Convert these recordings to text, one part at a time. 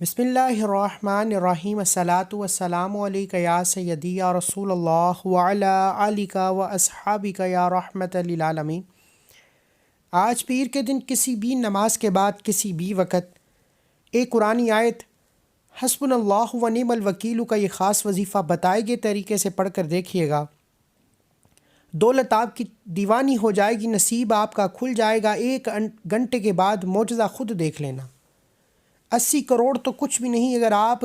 بسم اللہ الرحمن الرحیم الصلاۃ والسلام علیکہ یا سیدی یا رسول اللہ وعلی آلک و اصحابک یا رحمت للعالمین۔ آج پیر کے دن کسی بھی نماز کے بعد کسی بھی وقت ایک قرآنی آیت حسبنا اللہ و نعم الوکیل کا یہ خاص وظیفہ بتائے گئے طریقے سے پڑھ کر دیکھیے گا۔ دولت آپ کی دیوانی ہو جائے گی، نصیب آپ کا کھل جائے گا۔ ایک گھنٹے کے بعد معجزہ خود دیکھ لینا۔ 80 کروڑ تو کچھ بھی نہیں اگر آپ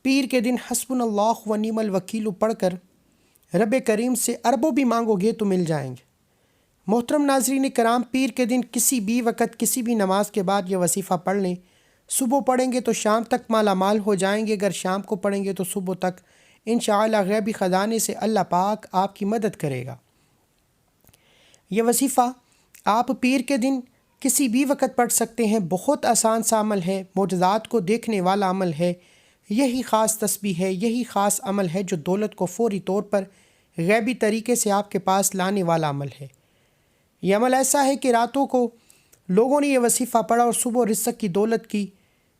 پیر کے دن حسبنا اللہ و نعم الوکیل پڑھ کر رب کریم سے اربوں بھی مانگو گے تو مل جائیں گے۔ محترم ناظرین کرام، پیر کے دن کسی بھی وقت کسی بھی نماز کے بعد یہ وظیفہ پڑھ لیں۔ صبح پڑھیں گے تو شام تک مالا مال ہو جائیں گے، اگر شام کو پڑھیں گے تو صبح تک انشاءاللہ غیبی خزانے سے اللہ پاک آپ کی مدد کرے گا۔ یہ وظیفہ آپ پیر کے دن کسی بھی وقت پڑھ سکتے ہیں۔ بہت آسان سا عمل ہے، معجزات کو دیکھنے والا عمل ہے۔ یہی خاص تسبیح ہے، یہی خاص عمل ہے جو دولت کو فوری طور پر غیبی طریقے سے آپ کے پاس لانے والا عمل ہے۔ یہ عمل ایسا ہے کہ راتوں کو لوگوں نے یہ وظیفہ پڑھا اور صبح رزق کی دولت کی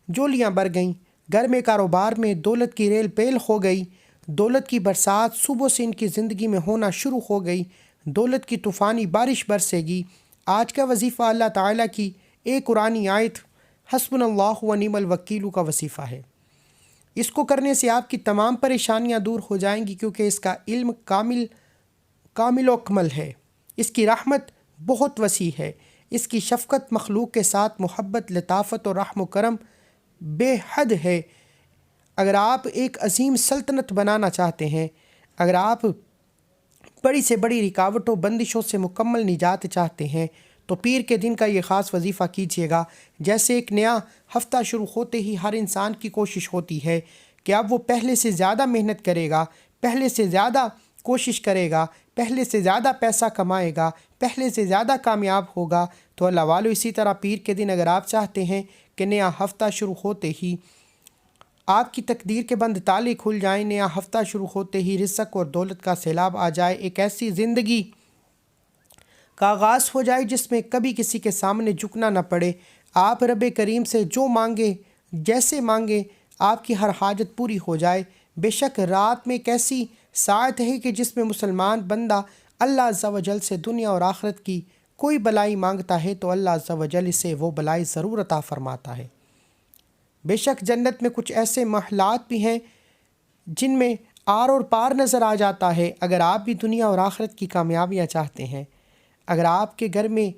جولیاں بھر گئیں، گھر میں کاروبار میں دولت کی ریل پیل ہو گئی، دولت کی برسات صبح سے ان کی زندگی میں ہونا شروع ہو گئی، دولت کی طوفانی بارش برسے گی۔ آج کا وظیفہ اللہ تعالیٰ کی ایک قرآنی آیت حسبنا اللہ و نعم الوکیل کا وظیفہ ہے۔ اس کو کرنے سے آپ کی تمام پریشانیاں دور ہو جائیں گی، کیونکہ اس کا علم کامل و اکمل ہے۔ اس کی رحمت بہت وسیع ہے، اس کی شفقت مخلوق کے ساتھ محبت، لطافت اور رحم و کرم بے حد ہے۔ اگر آپ ایک عظیم سلطنت بنانا چاہتے ہیں، اگر آپ بڑی سے بڑی رکاوٹوں بندشوں سے مکمل نجات چاہتے ہیں تو پیر کے دن کا یہ خاص وظیفہ کیجیے گا۔ جیسے ایک نیا ہفتہ شروع ہوتے ہی ہر انسان کی کوشش ہوتی ہے کہ اب وہ پہلے سے زیادہ محنت کرے گا، پہلے سے زیادہ کوشش کرے گا، پہلے سے زیادہ پیسہ کمائے گا، پہلے سے زیادہ کامیاب ہوگا۔ تو اللہ والو، اسی طرح پیر کے دن اگر آپ چاہتے ہیں کہ نیا ہفتہ شروع ہوتے ہی آپ کی تقدیر کے بند تالے کھل جائیں، نیا ہفتہ شروع ہوتے ہی رزق اور دولت کا سیلاب آ جائے، ایک ایسی زندگی کا آغاز ہو جائے جس میں کبھی کسی کے سامنے جھکنا نہ پڑے، آپ رب کریم سے جو مانگے جیسے مانگے آپ کی ہر حاجت پوری ہو جائے۔ بے شک رات میں ایک ایسی ساعت ہے کہ جس میں مسلمان بندہ اللہ عز و جل سے دنیا اور آخرت کی کوئی بلائی مانگتا ہے تو اللہ عز و جل اسے وہ بلائی ضرور عطا فرماتا ہے۔ بے شک جنت میں کچھ ایسے محلات بھی ہیں جن میں آر اور پار نظر آ جاتا ہے۔ اگر آپ بھی دنیا اور آخرت کی کامیابیاں چاہتے ہیں، اگر آپ کے گھر میں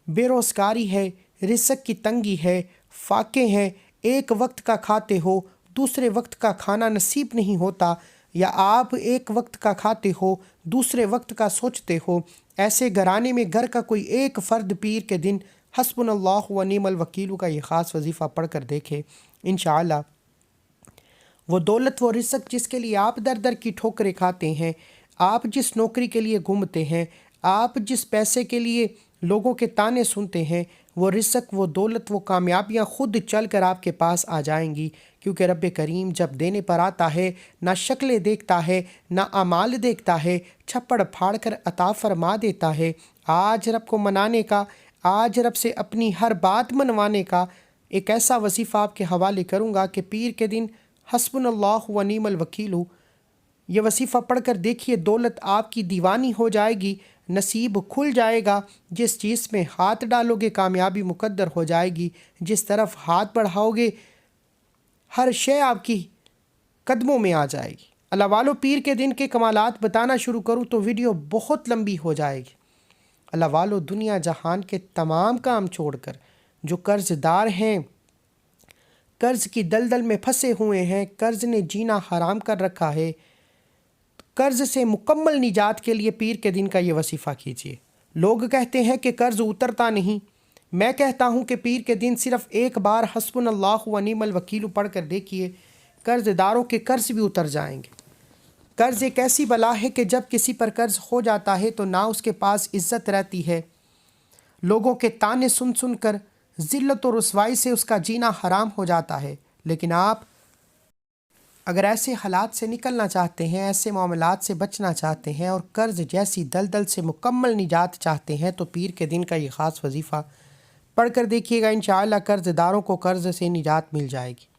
بے روزگاری ہے، رزق کی تنگی ہے، فاقے ہیں، ایک وقت کا کھاتے ہو دوسرے وقت کا کھانا نصیب نہیں ہوتا، یا آپ ایک وقت کا کھاتے ہو دوسرے وقت کا سوچتے ہو، ایسے گھرانے میں گھر کا کوئی ایک فرد پیر کے دن حسبنا اللہ و نعم الوکیل کا یہ خاص وظیفہ پڑھ کر دیکھے، انشاءاللہ وہ دولت وہ رزق جس کے لیے آپ در در کی ٹھوکریں کھاتے ہیں، آپ جس نوکری کے لیے گھومتے ہیں، آپ جس پیسے کے لیے لوگوں کے تانے سنتے ہیں، وہ رزق وہ دولت وہ کامیابیاں خود چل کر آپ کے پاس آ جائیں گی، کیونکہ رب کریم جب دینے پر آتا ہے نہ شکلیں دیکھتا ہے نہ اعمال دیکھتا ہے، چھپڑ پھاڑ کر عطا فرما دیتا ہے۔ آج رب کو منانے کا، آج رب سے اپنی ہر بات منوانے کا ایک ایسا وظیفہ آپ کے حوالے کروں گا کہ پیر کے دن حسبنا اللہ و نعم الوکیل یہ وظیفہ پڑھ کر دیکھیے، دولت آپ کی دیوانی ہو جائے گی، نصیب کھل جائے گا، جس چیز میں ہاتھ ڈالو گے کامیابی مقدر ہو جائے گی، جس طرف ہاتھ بڑھاؤ گے ہر شے آپ کی قدموں میں آ جائے گی۔ اللہ والو، پیر کے دن کے کمالات بتانا شروع کروں تو ویڈیو بہت لمبی ہو جائے گی۔ اللہ والو، دنیا جہان کے تمام کام چھوڑ کر جو قرض دار ہیں، قرض کی دلدل میں پھنسے ہوئے ہیں، قرض نے جینا حرام کر رکھا ہے، قرض سے مکمل نجات کے لیے پیر کے دن کا یہ وظیفہ کیجیے۔ لوگ کہتے ہیں کہ قرض اترتا نہیں، میں کہتا ہوں کہ پیر کے دن صرف ایک بار حسبنا اللہ و نعم الوکیل پڑھ کر دیکھیے، قرض داروں کے قرض بھی اتر جائیں گے۔ قرض ایک ایسی بلا ہے کہ جب کسی پر قرض ہو جاتا ہے تو نہ اس کے پاس عزت رہتی ہے، لوگوں کے تانے سن سن کر ذلت و رسوائی سے اس کا جینا حرام ہو جاتا ہے۔ لیکن آپ اگر ایسے حالات سے نکلنا چاہتے ہیں، ایسے معاملات سے بچنا چاہتے ہیں اور قرض جیسی دلدل سے مکمل نجات چاہتے ہیں تو پیر کے دن کا یہ خاص وظیفہ پڑھ کر دیکھیے گا، انشاءاللہ قرض داروں کو قرض سے نجات مل جائے گی۔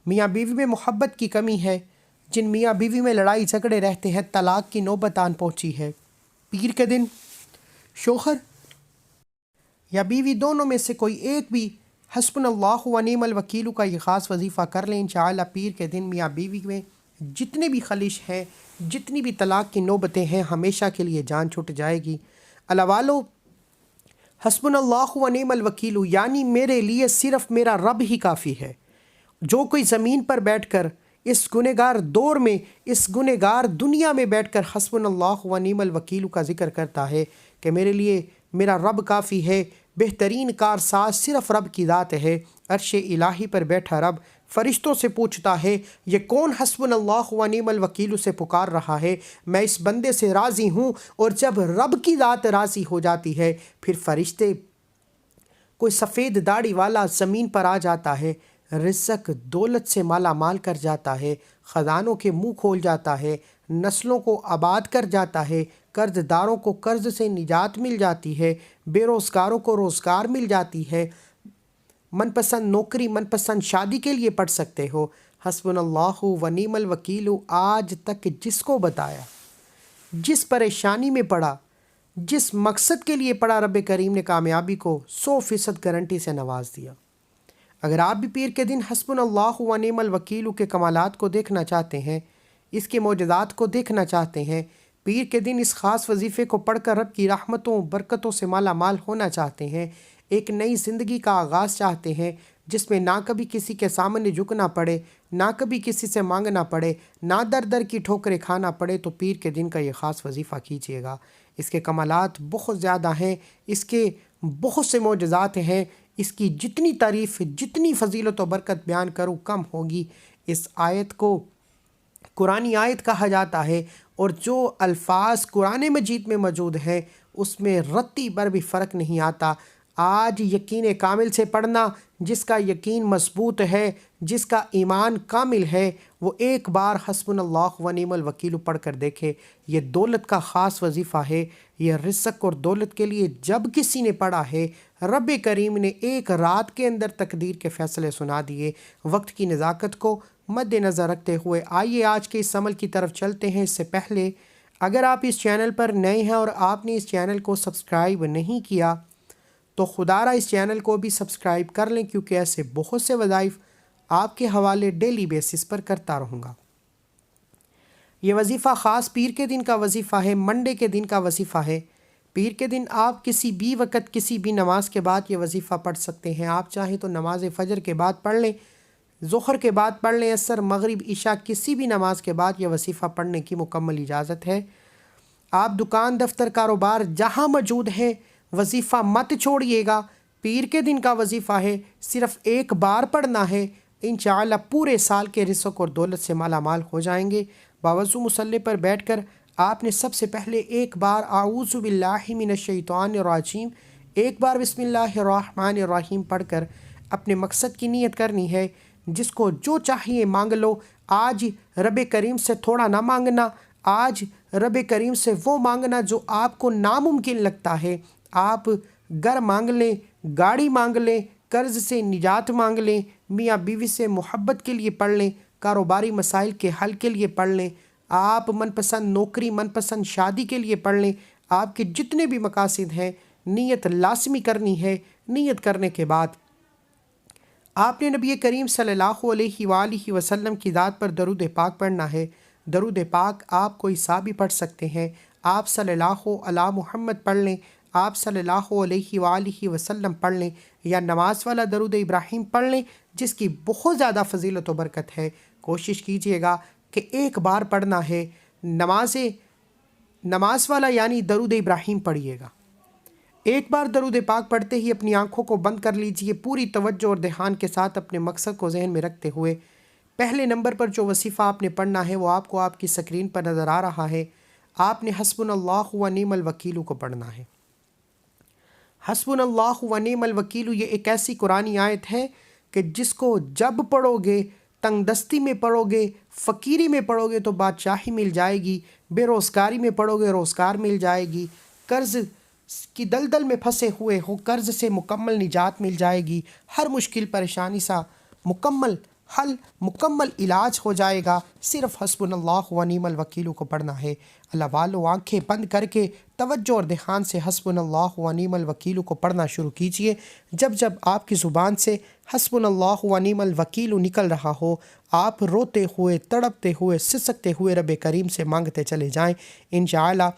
میاں بیوی میں محبت کی کمی ہے، جن میاں بیوی میں لڑائی جھگڑے رہتے ہیں طلاق کی نوبت آن پہنچی ہے۔ پیر کے دن شوہر یا بیوی دونوں میں سے کوئی ایک بھی حسبنا اللہ و نعم الوکیل کا یہ خاص وظیفہ کر لیں، انشاءاللہ پیر کے دن میاں بیوی میں جتنے بھی خلیش ہیں، جتنی بھی طلاق کی نوبتیں ہیں، ہمیشہ کے لیے جان چھوٹ جائے گی۔ اللہ والو، حسبنا اللہ و نعم الوکیل یعنی میرے لیے صرف میرا رب ہی کافی ہے۔ جو کوئی زمین پر بیٹھ کر اس گنہگار دور میں، اس گنہگار دنیا میں بیٹھ کر حسبنا اللہ و نعم الوکیل کا ذکر کرتا ہے کہ میرے لیے میرا رب کافی ہے، بہترین کارساز صرف رب کی ذات ہے۔ عرش الہی پر بیٹھا رب فرشتوں سے پوچھتا ہے یہ کون حسبنا اللہ و نعم الوکیل سے پکار رہا ہے، میں اس بندے سے راضی ہوں۔ اور جب رب کی ذات راضی ہو جاتی ہے پھر فرشتے، کوئی سفید داڑھی والا زمین پر آ جاتا ہے، رزق دولت سے مالا مال کر جاتا ہے، خزانوں کے منہ کھول جاتا ہے، نسلوں کو آباد کر جاتا ہے، قرض داروں کو قرض سے نجات مل جاتی ہے، بے روزگاروں کو روزگار مل جاتی ہے، من پسند نوکری، من پسند شادی کے لیے پڑھ سکتے ہو۔ حسبنا اللہ و نعم الوکیل آج تک جس کو بتایا، جس پریشانی میں پڑا، جس مقصد کے لیے پڑھا، رب کریم نے کامیابی کو 100% گارنٹی سے نواز دیا۔ اگر آپ بھی پیر کے دن حسبنا اللہ و نعم الوکیل کے کمالات کو دیکھنا چاہتے ہیں، اس کے معجزات کو دیکھنا چاہتے ہیں، پیر کے دن اس خاص وظیفے کو پڑھ کر رب کی رحمتوں برکتوں سے مالا مال ہونا چاہتے ہیں، ایک نئی زندگی کا آغاز چاہتے ہیں جس میں نہ کبھی کسی کے سامنے جھکنا پڑے، نہ کبھی کسی سے مانگنا پڑے، نہ در در کی ٹھوکریں کھانا پڑے، تو پیر کے دن کا یہ خاص وظیفہ کیجیے گا۔ اس کے کمالات بہت زیادہ ہیں، اس کے بہت سے معجزات ہیں، اس کی جتنی تعریف، جتنی فضیلت و برکت بیان کروں کم ہوگی۔ اس آیت کو قرآنی آیت کہا جاتا ہے، اور جو الفاظ قرآن مجید میں موجود ہیں اس میں رتی بر بھی فرق نہیں آتا۔ آج یقین کامل سے پڑھنا، جس کا یقین مضبوط ہے، جس کا ایمان کامل ہے، وہ ایک بار حسبنا اللہ و نعم الوکیل پڑھ کر دیکھے۔ یہ دولت کا خاص وظیفہ ہے، یہ رزق اور دولت کے لیے جب کسی نے پڑھا ہے، رب کریم نے ایک رات کے اندر تقدیر کے فیصلے سنا دیے۔ وقت کی نزاکت کو مد نظر رکھتے ہوئے آئیے آج کے اس عمل کی طرف چلتے ہیں۔ اس سے پہلے اگر آپ اس چینل پر نئے ہیں اور آپ نے اس چینل کو سبسکرائب نہیں کیا تو خدا را اس چینل کو بھی سبسکرائب کر لیں، کیونکہ ایسے بہت سے وظائف آپ کے حوالے ڈیلی بیسس پر کرتا رہوں گا۔ یہ وظیفہ خاص پیر کے دن کا وظیفہ ہے، منڈے کے دن کا وظیفہ ہے۔ پیر کے دن آپ کسی بھی وقت، کسی بھی نماز کے بعد یہ وظیفہ پڑھ سکتے ہیں۔ آپ چاہیں تو نماز فجر کے بعد پڑھ لیں، ظہر کے بعد پڑھ لیں، عصر، مغرب، عشاء، کسی بھی نماز کے بعد یہ وظیفہ پڑھنے کی مکمل اجازت ہے۔ آپ دکان، دفتر، کاروبار جہاں موجود ہیں، وظیفہ مت چھوڑیے گا۔ پیر کے دن کا وظیفہ ہے، صرف ایک بار پڑھنا ہے، انشاءاللہ پورے سال کے رزق اور دولت سے مالا مال ہو جائیں گے۔ باوضو مصلی پر بیٹھ کر آپ نے سب سے پہلے ایک بار اعوذ باللہ من الشیطان الرجیم، ایک بار بسم اللہ الرحمن الرحیم پڑھ کر اپنے مقصد کی نیت کرنی ہے۔ جس کو جو چاہیے مانگ لو۔ آج رب کریم سے تھوڑا نہ مانگنا، آج رب کریم سے وہ مانگنا جو آپ کو ناممکن لگتا ہے۔ آپ گھر مانگ لیں، گاڑی مانگ لیں، قرض سے نجات مانگ لیں، میاں بیوی سے محبت کے لیے پڑھ لیں، کاروباری مسائل کے حل کے لیے پڑھ لیں، آپ من پسند نوکری، من پسند شادی کے لیے پڑھ لیں۔ آپ کے جتنے بھی مقاصد ہیں، نیت لازمی کرنی ہے۔ نیت کرنے کے بعد آپ نے نبی کریم صلی اللہ علیہ وآلہ وسلم کی ذات پر درود پاک پڑھنا ہے۔ درود پاک آپ کوئی سا بھی پڑھ سکتے ہیں۔ آپ صلی اللہ علی محمد پڑھ لیں، آپ صلی اللہ علیہ وآلہ وسلم پڑھ لیں، یا نماز والا درود ابراہیم پڑھ لیں جس کی بہت زیادہ فضیلت و برکت ہے۔ کوشش کیجئے گا کہ ایک بار پڑھنا ہے۔ نماز والا یعنی درود ابراہیم پڑھیے گا۔ ایک بار درود پاک پڑھتے ہی اپنی آنکھوں کو بند کر لیجئے، پوری توجہ اور دھیان کے ساتھ اپنے مقصد کو ذہن میں رکھتے ہوئے۔ پہلے نمبر پر جو وظیفہ آپ نے پڑھنا ہے وہ آپ کو آپ کی سکرین پر نظر آ رہا ہے۔ آپ نے حسبنا اللہ و نعم الوکیل کو پڑھنا ہے۔ حسبنا اللہ و نعم الوکیل یہ ایک ایسی قرآنی آیت ہے کہ جس کو جب پڑھو گے، تنگ دستی میں پڑھو گے، فقیری میں پڑھو گے تو بادشاہی مل جائے گی، بے روزگاری میں پڑھو گے روزگار مل جائے گی، قرض کی دلدل میں پھنسے ہوئے ہو قرض سے مکمل نجات مل جائے گی، ہر مشکل پریشانی سا مکمل حل مکمل علاج ہو جائے گا۔ صرف حسبنا اللہ و نعم الوکیل کو پڑھنا ہے۔ اللہ والو آنکھیں بند کر کے توجہ اور دھیان سے حسبنا اللہ و نعم الوکیل کو پڑھنا شروع کیجئے۔ جب جب آپ کی زبان سے حسبنا اللہ و نعم الوکیل نکل رہا ہو، آپ روتے ہوئے، تڑپتے ہوئے، سسکتے ہوئے رب کریم سے مانگتے چلے جائیں۔ انشاءاللہ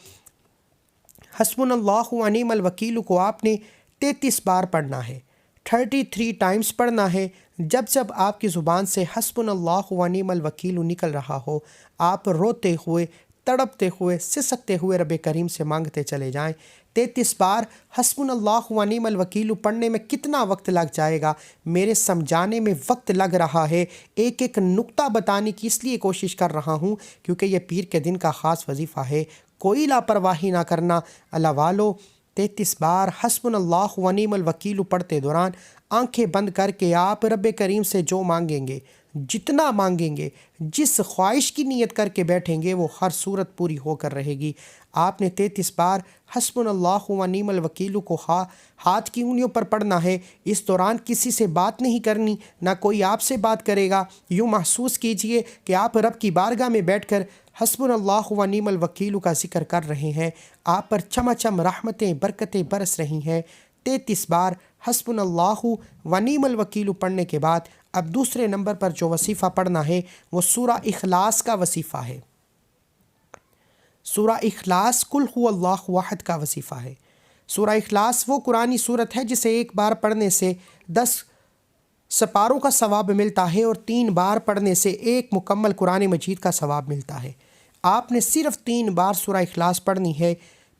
حسبنا اللہ و نعم الوکیل کو آپ نے 33 بار پڑھنا ہے، 33 ٹائمز پڑھنا ہے۔ جب جب آپ کی زبان سے حسبنا اللہ و نعم الوکیل نکل رہا ہو، آپ روتے ہوئے، تڑپتے ہوئے، سسکتے ہوئے رب کریم سے مانگتے چلے جائیں۔ 33 بار حسبنا اللہ و نعم الوکیل پڑھنے میں کتنا وقت لگ جائے گا؟ میرے سمجھانے میں وقت لگ رہا ہے، ایک ایک نقطہ بتانے کی اس لیے کوشش کر رہا ہوں کیونکہ یہ پیر کے دن کا خاص وظیفہ ہے۔ کوئی لاپرواہی نہ کرنا۔ اللہ والو 33 بار حسبنا اللہ و نعم الوکیل پڑھتے دوران آنکھیں بند کر کے آپ رب کریم سے جو مانگیں گے، جتنا مانگیں گے، جس خواہش کی نیت کر کے بیٹھیں گے، وہ ہر صورت پوری ہو کر رہے گی۔ آپ نے 33 بار حسبنا اللہ و نعم الوکیل کو ہاتھ کی انگلیوں پر پڑھنا ہے۔ اس دوران کسی سے بات نہیں کرنی، نہ کوئی آپ سے بات کرے گا۔ یوں محسوس کیجئے کہ آپ رب کی بارگاہ میں بیٹھ کر حسبنا اللہ و نعم الوکیل کا ذکر کر رہے ہیں، آپ پر چمچم رحمتیں برکتیں برس رہی ہیں۔ 33 بار حسبنا اللہ و نعم الوکیل پڑھنے کے بعد اب دوسرے نمبر پر جو وظیفہ پڑھنا ہے وہ سورہ اخلاص کا وظیفہ ہے۔ سورہ اخلاص قل هو اللہ احد کا وظیفہ ہے۔ سورہ اخلاص وہ قرآنی سورت ہے جسے ایک بار پڑھنے سے 10 سپاروں کا ثواب ملتا ہے اور 3 بار پڑھنے سے ایک مکمل قرآن مجید کا ثواب ملتا ہے۔ آپ نے صرف 3 بار سورہ اخلاص پڑھنی ہے۔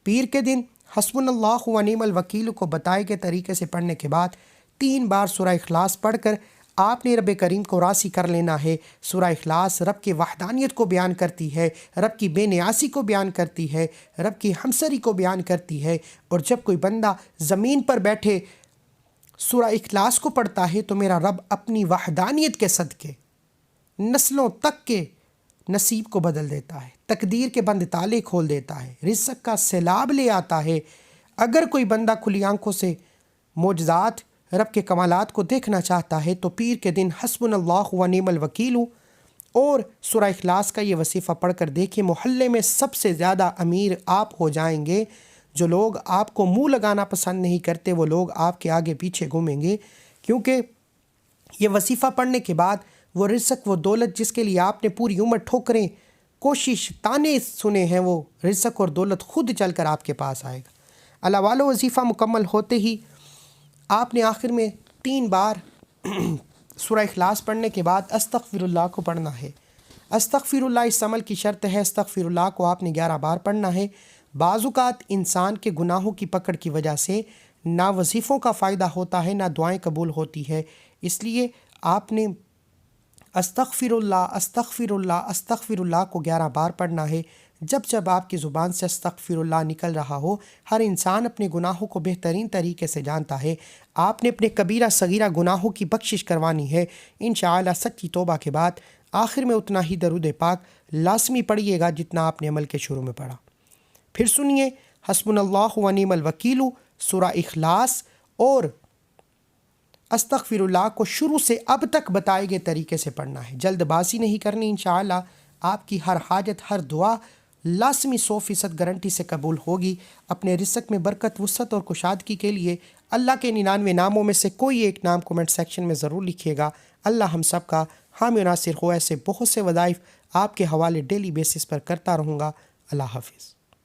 پیر کے دن حسبنا اللہ و نعم الوکیل کو بتائے گئے طریقے سے پڑھنے کے بعد 3 بار سورہ اخلاص پڑھ کر آپ نے رب کریم کو راضی کر لینا ہے۔ سورہ اخلاص رب کی وحدانیت کو بیان کرتی ہے، رب کی بے نیازی کو بیان کرتی ہے، رب کی ہمسری کو بیان کرتی ہے، اور جب کوئی بندہ زمین پر بیٹھے سورہ اخلاص کو پڑھتا ہے تو میرا رب اپنی وحدانیت کے صدقے نسلوں تک کے نصیب کو بدل دیتا ہے، تقدیر کے بند تالے کھول دیتا ہے، رزق کا سیلاب لے آتا ہے۔ اگر کوئی بندہ کھلی آنکھوں سے معجزات رب کے کمالات کو دیکھنا چاہتا ہے تو پیر کے دن حسبنا اللہ و نعم الوکیل اور سورہ اخلاص کا یہ وظیفہ پڑھ کر دیکھیں، محلے میں سب سے زیادہ امیر آپ ہو جائیں گے۔ جو لوگ آپ کو منہ لگانا پسند نہیں کرتے وہ لوگ آپ کے آگے پیچھے گھومیں گے، کیونکہ یہ وظیفہ پڑھنے کے بعد وہ رزق، وہ دولت جس کے لیے آپ نے پوری عمر ٹھوکریں، کوشش، تانے سنے ہیں، وہ رزق اور دولت خود چل کر آپ کے پاس آئے گا۔ اللہ والو وظیفہ مکمل ہوتے ہی آپ نے آخر میں 3 بار سورہ اخلاص پڑھنے کے بعد استغفر اللہ کو پڑھنا ہے۔ استغفر اللہ اس عمل کی شرط ہے۔ استغفر اللہ کو آپ نے 11 بار پڑھنا ہے۔ بعض اوقات انسان کے گناہوں کی پکڑ کی وجہ سے نہ وظیفوں کا فائدہ ہوتا ہے، نہ دعائیں قبول ہوتی ہے، اس لیے آپ نے استغفر اللہ استغفر اللہ استغفر اللہ کو 11 بار پڑھنا ہے۔ جب جب آپ کی زبان سے استغفر اللہ نکل رہا ہو، ہر انسان اپنے گناہوں کو بہترین طریقے سے جانتا ہے، آپ نے اپنے کبیرہ صغیرہ گناہوں کی بخشش کروانی ہے۔ انشاءاللہ سچی توبہ کے بعد آخر میں اتنا ہی درود پاک لازمی پڑھیے گا جتنا آپ نے عمل کے شروع میں پڑھا۔ پھر سنیے حسبنا اللہ و نعم الوکیل، سورہ اخلاص اور استغفر اللہ کو شروع سے اب تک بتائے گئے طریقے سے پڑھنا ہے، جلد بازی نہیں کرنی۔ انشاءاللہ آپ کی ہر حاجت، ہر دعا لازمی 100% گارنٹی سے قبول ہوگی۔ اپنے رزق میں برکت، وسعت اور کشادگی کے لیے اللہ کے 99 ناموں میں سے کوئی ایک نام کومنٹ سیکشن میں ضرور لکھیے گا۔ اللہ ہم سب کا حامی و ناصر ہو۔ ایسے بہت سے وظائف آپ کے حوالے ڈیلی بیسس پر کرتا رہوں گا۔ اللہ حافظ۔